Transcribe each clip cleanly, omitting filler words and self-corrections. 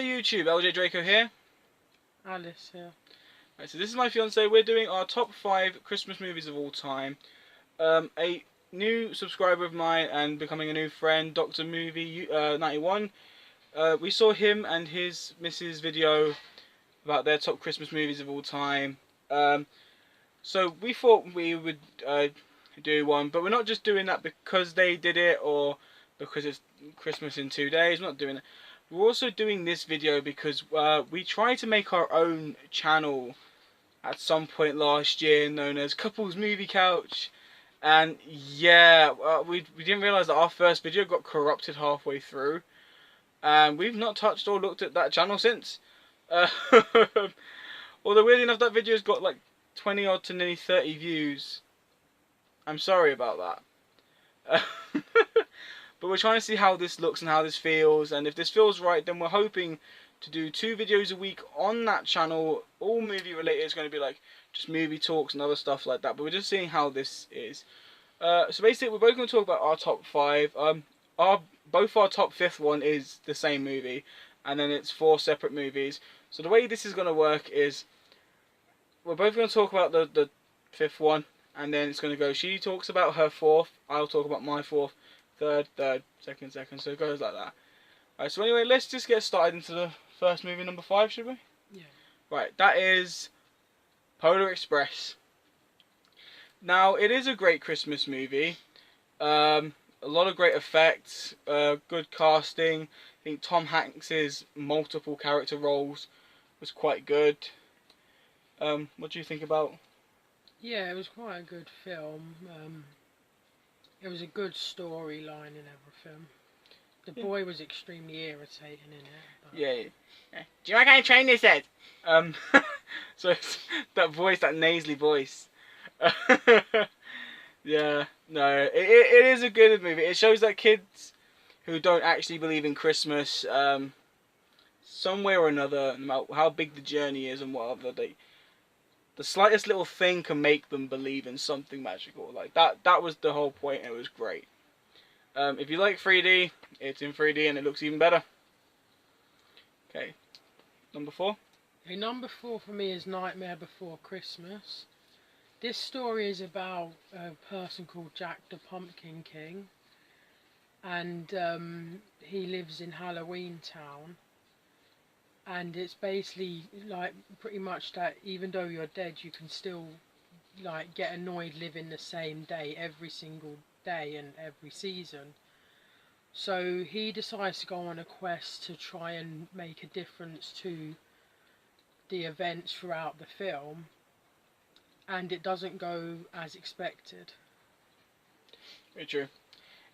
YouTube, LJ Draco here. Alice here. Right, so this is my fiance. We're doing our top 5 Christmas movies of all time. A new subscriber of mine and becoming a new friend, Dr. Movie 91. We saw him and his missus' video about their top Christmas movies of all time. So we thought we would do one, but we're not just doing that because they did it or because it's Christmas in 2 days. We're not doing it. We're also doing this video because we tried to make our own channel at some point last year known as Couples Movie Couch, and yeah, we didn't realise that our first video got corrupted halfway through, and we've not touched or looked at that channel since. Although weirdly enough, that video's got like 20 odd to nearly 30 views. I'm sorry about that. But we're trying to see how this looks and how this feels, and if this feels right, then we're hoping to do 2 videos a week on that channel, all movie related. It's going to be like just movie talks and other stuff like that, but we're just seeing how this is. So basically we're both going to talk about our top 5. Both our top 5th one is the same movie, and then it's 4 separate movies. So the way this is going to work is we're both going to talk about the 5th one, and then it's going to go, she talks about her 4th, I'll talk about my 4th, third, second, so it goes like that. Alright, so anyway, let's just get started into the first movie, number 5, should we? Yeah. Right, that is Polar Express. Now, it is a great Christmas movie. A lot of great effects, good casting. I think Tom Hanks's multiple character roles was quite good. What do you think about? Yeah, it was quite a good film. It was a good storyline and everything. The boy was extremely irritating in it. But... Yeah. Do you like how I train this head? So it's that voice, that nasally voice. Yeah, no, it is a good movie. It shows that kids who don't actually believe in Christmas, somewhere or another, no matter how big the journey is and whatever, the slightest little thing can make them believe in something magical. Like that was the whole point, and it was great. If you like 3D, it's in 3D and it looks even better. Okay, number 4. Okay, number 4 for me is Nightmare Before Christmas. This story is about a person called Jack the Pumpkin King, and he lives in Halloween Town. And it's basically like pretty much that even though you're dead, you can still like get annoyed living the same day every single day and every season. So he decides to go on a quest to try and make a difference to the events throughout the film, and it doesn't go as expected. Very true.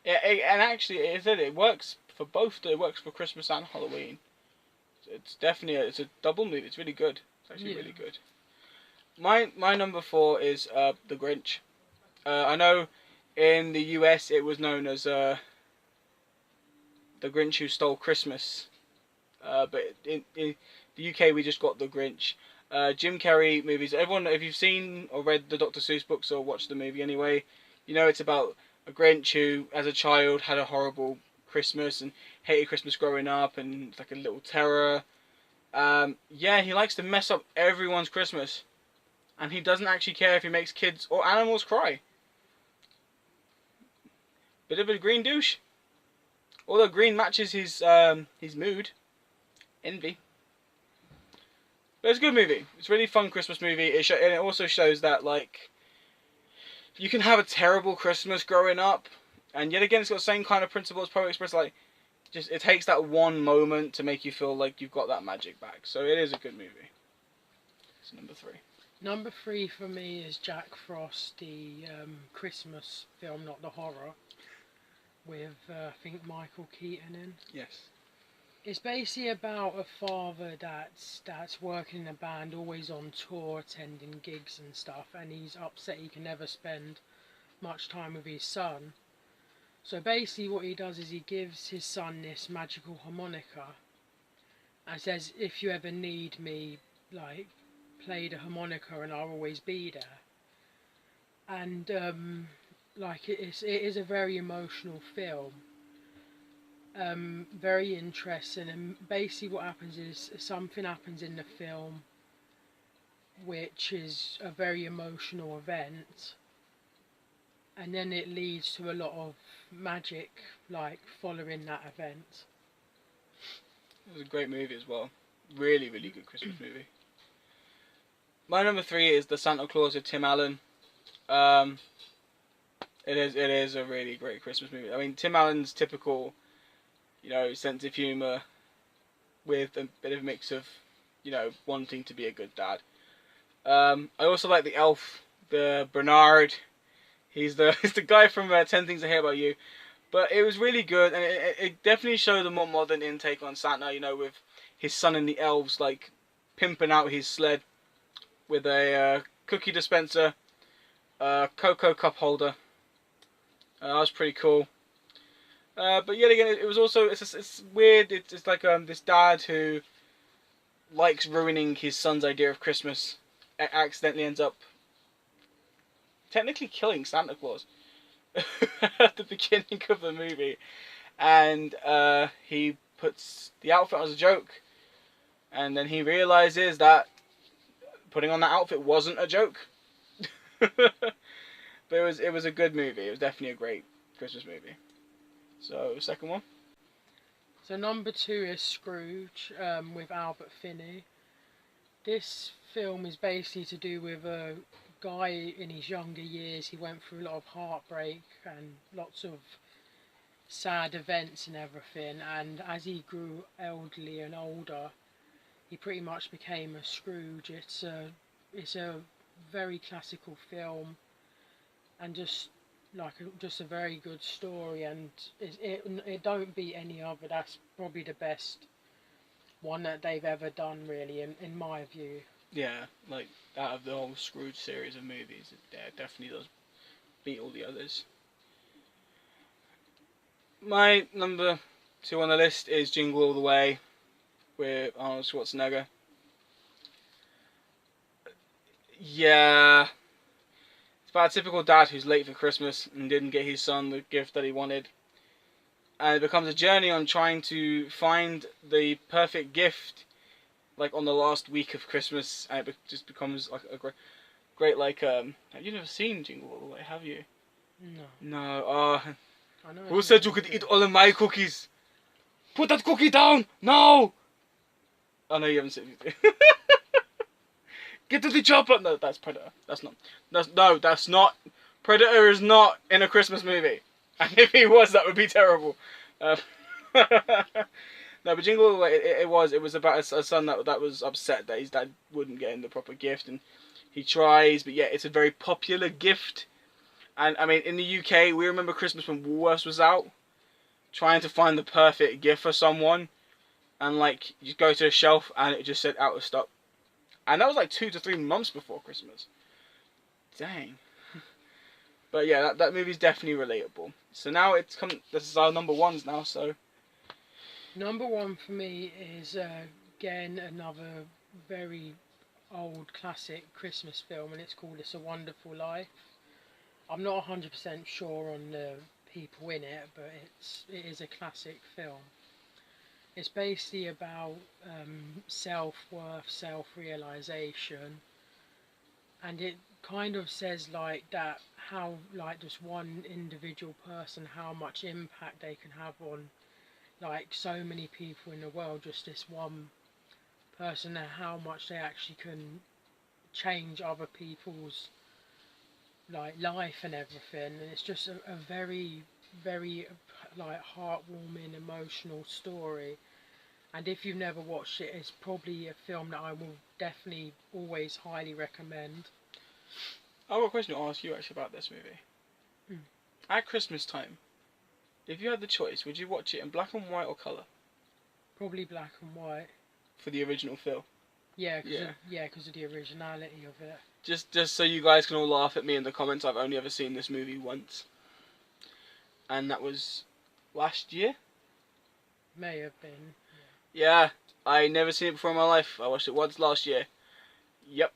Yeah, and actually, it works for both. It works for Christmas and Halloween. It's definitely it's a double movie. It's really good. It's actually really good. My number 4 is The Grinch. I know in the US it was known as The Grinch Who Stole Christmas, but in the UK we just got The Grinch. Jim Carrey movies. Everyone, if you've seen or read the Dr. Seuss books or watched the movie anyway, you know it's about a Grinch who, as a child, had a horrible Christmas and hated Christmas growing up, and it's like a little terror. Yeah, he likes to mess up everyone's Christmas, and he doesn't actually care if he makes kids or animals cry. Bit of a green douche. Although green matches his mood. Envy. But it's a good movie. It's a really fun Christmas movie. And it also shows that like you can have a terrible Christmas growing up, and yet again it's got the same kind of principle as Polar Express. Like, just it takes that one moment to make you feel like you've got that magic back. So it is a good movie. It's number 3. Number 3 for me is Jack Frost, the Christmas film, not the horror, with I think Michael Keaton in. Yes. It's basically about a father that's working in a band, always on tour, attending gigs and stuff, and he's upset he can never spend much time with his son. So basically what he does is he gives his son this magical harmonica and says, if you ever need me, like, play the harmonica and I'll always be there. And like it is a very emotional film. Very interesting, and basically what happens is something happens in the film which is a very emotional event, and then it leads to a lot of magic like following that event. It was a great movie as well. Really, really good Christmas movie. My number 3 is The Santa Claus with Tim Allen. It is a really great Christmas movie. I mean, Tim Allen's typical, sense of humour with a bit of a mix of, wanting to be a good dad. I also like the elf, the Bernard. He's the he's the guy from 10 Things I Hate About You. But it was really good, and it definitely showed a more modern intake on Santa, with his son and the elves, like, pimping out his sled with a cookie dispenser, cocoa cup holder. That was pretty cool. But yet again, it was also, it's weird, it's like this dad who likes ruining his son's idea of Christmas, accidentally ends up technically killing Santa Claus at the beginning of the movie, and he puts the outfit on as a joke, and then he realizes that putting on that outfit wasn't a joke. But it was a good movie. It was definitely a great Christmas movie. So, second one. So number 2 is Scrooge, with Albert Finney. This film is basically to do with a guy in his younger years. He went through a lot of heartbreak and lots of sad events and everything, and as he grew elderly and older, he pretty much became a Scrooge. It's a very classical film, and just a very good story, and it don't beat any other. That's probably the best one that they've ever done, really, in my view. Yeah, like, out of the whole Scrooge series of movies, it definitely does beat all the others. My number 2 on the list is Jingle All The Way with Arnold Schwarzenegger. Yeah, it's about a typical dad who's late for Christmas and didn't get his son the gift that he wanted. And it becomes a journey on trying to find the perfect gift, like, on the last week of Christmas, and it just becomes like a great like, have you never seen Jingle All The Way, have you? No. No, I know. who said you could eat all of my cookies? Put that cookie down, no! Oh no, you haven't seen it. Get to the chopper! No, that's Predator. That's not. Predator is not in a Christmas movie. And if he was, that would be terrible. No, but Jingle All The Way, it was about a son that was upset that his dad wouldn't get him the proper gift, and he tries, but yeah, it's a very popular gift. And I mean, in the UK, we remember Christmas when Woolworths was out, trying to find the perfect gift for someone, and like, you go to a shelf and it just said out of stock. And that was like 2 to 3 months before Christmas. Dang. But yeah, that movie's definitely relatable. So now this is our number 1s now, so. Number 1 for me is, again, another very old classic Christmas film, and it's called It's a Wonderful Life. I'm not 100% sure on the people in it, but it is a classic film. It's basically about self-worth, self-realisation, and it kind of says like that, how like just one individual person, how much impact they can have on like so many people in the world, just this one person, and how much they actually can change other people's like life and everything. And it's just a very, very like heartwarming, emotional story. And if you've never watched it, it's probably a film that I will definitely always highly recommend. I've got a question to ask you actually about this movie. At Christmas time, if you had the choice, would you watch it in black and white or colour? Probably black and white. For the original film? Yeah, because of the originality of it. Just so you guys can all laugh at me in the comments, I've only ever seen this movie once. And that was last year? May have been. Yeah, I never seen it before in my life. I watched it once last year. Yep.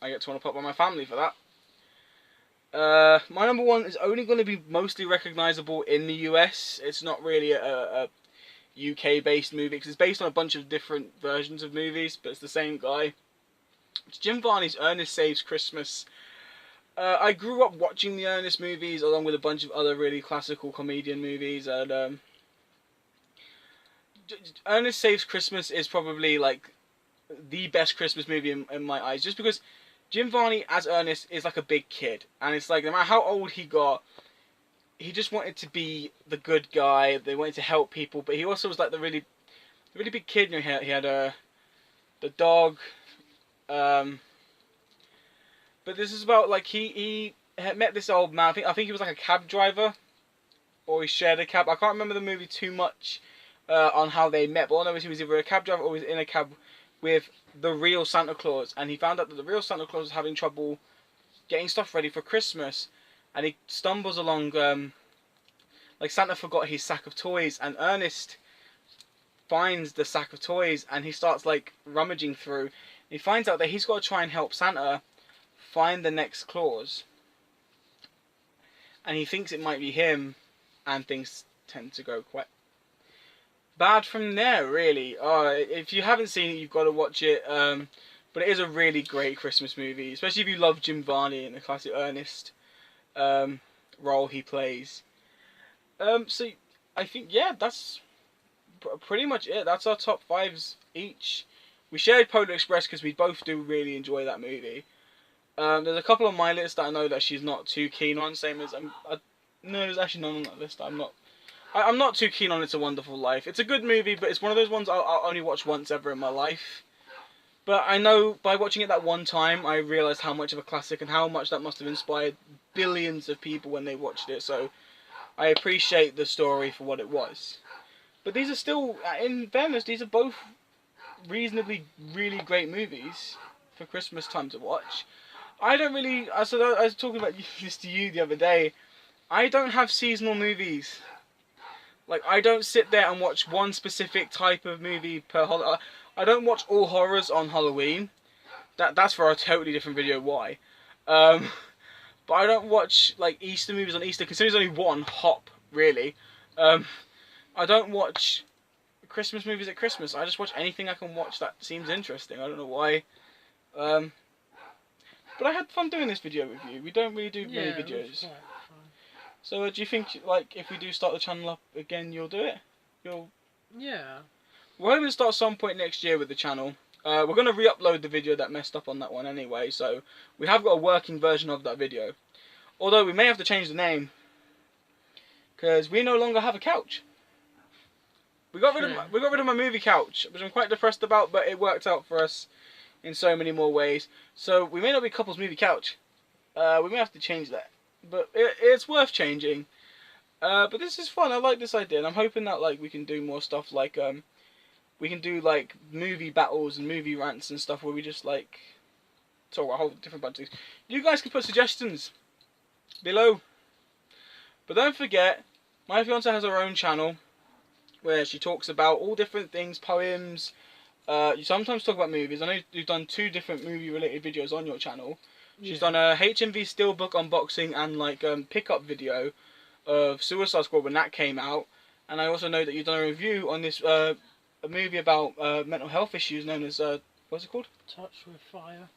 I get torn apart by my family for that. My number one is only going to be mostly recognisable in the US. It's not really a UK based movie because it's based on a bunch of different versions of movies, but it's the same guy. It's Jim Varney's Ernest Saves Christmas. I grew up watching the Ernest movies along with a bunch of other really classical comedian movies, and Ernest Saves Christmas is probably like the best Christmas movie in my eyes, just because Jim Varney as Ernest is like a big kid, and it's like no matter how old he got, he just wanted to be the good guy. They wanted to help people, but he also was like the really big kid. You know, he had the dog. But this is about like he had met this old man. I think he was like a cab driver, or he shared a cab. I can't remember the movie too much on how they met, but all I know is he was either a cab driver or was in a cab with the real Santa Claus, and he found out that the real Santa Claus was having trouble getting stuff ready for Christmas, and he stumbles along like Santa forgot his sack of toys, and Ernest finds the sack of toys, and he starts like rummaging through. He finds out that he's got to try and help Santa find the next Claus, and he thinks it might be him, and things tend to go quite bad from there, really. If you haven't seen it, you've got to watch it. But it is a really great Christmas movie, especially if you love Jim Varney and the classic Ernest role he plays. So I think, yeah, that's pretty much it. That's our top fives each. We shared Polar Express because we both do really enjoy that movie. There's a couple on my list that I know that she's not too keen on. Same as no, there's actually none on that list. I'm not too keen on It's a Wonderful Life. It's a good movie, but it's one of those ones I'll only watch once ever in my life. But I know by watching it that one time, I realised how much of a classic and how much that must have inspired billions of people when they watched it. So I appreciate the story for what it was. But these are still, in fairness, these are both reasonably really great movies for Christmas time to watch. I don't really, so I was talking about this to you the other day, I don't have seasonal movies. Like, I don't sit there and watch one specific type of movie per holiday. I don't watch all horrors on Halloween. That's for a totally different video, why. But I don't watch, like, Easter movies on Easter, considering there's only one hop, really. I don't watch Christmas movies at Christmas. I just watch anything I can watch that seems interesting. I don't know why. But I had fun doing this video with you. We don't really do many videos. It was quite fun. So do you think, like, if we do start the channel up again, you'll do it? Yeah. We're hoping to start some point next year with the channel. We're going to re-upload the video that messed up on that one anyway, so we have got a working version of that video. Although we may have to change the name, because we no longer have a couch. We got rid of my movie couch, which I'm quite depressed about, but it worked out for us in so many more ways. So we may not be couples movie couch. We may have to change that, but it's worth changing. But this is fun. I like this idea, and I'm hoping that like we can do more stuff like we can do like movie battles and movie rants and stuff where we just like talk about a whole different bunch of things. You guys can put suggestions below. But don't forget, my fiance has her own channel where she talks about all different things, poems. You sometimes talk about movies. I know you've done 2 different movie-related videos on your channel. She's done a HMV Steelbook unboxing and like pickup video of Suicide Squad when that came out. And I also know that you've done a review on this a movie about mental health issues known as what's it called? Touch with Fire.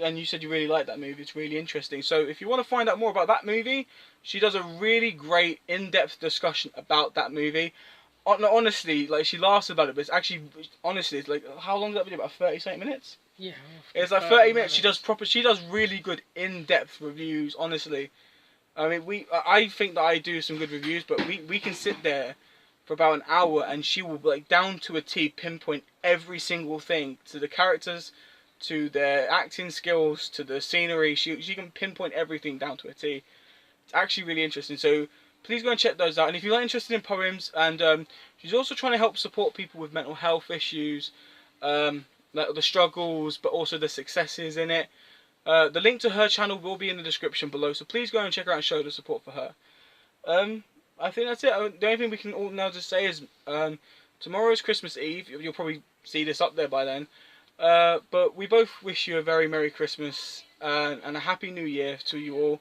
And you said you really like that movie. It's really interesting. So if you want to find out more about that movie, she does a really great in-depth discussion about that movie. Honestly, like, she laughs about it, but it's actually, honestly, it's like, how long is that video? About 30 minutes? Yeah. It's like 30 minutes. She does really good in-depth reviews, honestly. I mean, I think that I do some good reviews, but we can sit there for about an hour and she will, like, down to a T, pinpoint every single thing, to the characters, to their acting skills, to the scenery. She can pinpoint everything down to a T. It's actually really interesting. So please go and check those out. And if you're interested in poems, and she's also trying to help support people with mental health issues, like the struggles, but also the successes in it. The link to her channel will be in the description below. So please go and check her out and show the support for her. I think that's it. The only thing we can all now just say is tomorrow is Christmas Eve. You'll probably see this up there by then. But we both wish you a very Merry Christmas and a Happy New Year to you all.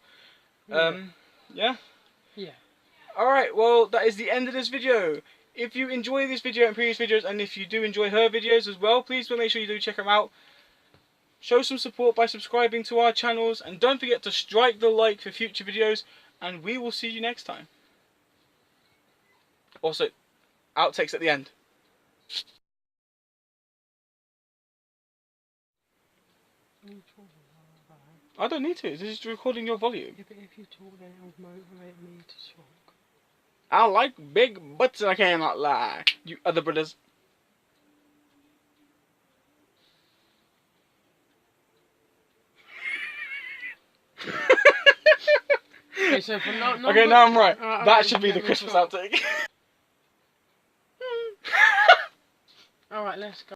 Yeah. Yeah. Alright, well, that is the end of this video. If you enjoy this video and previous videos, and if you do enjoy her videos as well, please make sure you do check them out. Show some support by subscribing to our channels, and don't forget to strike the like for future videos, and we will see you next time. Also, outtakes at the end. I don't need to, this is recording your volume. Yeah, but if you talk, then it will motivate me to talk. I like big butts and I cannot lie. You other brothers. Okay, so from now, okay, now I'm right. Alright, That should be the Christmas outtake. Alright, let's go.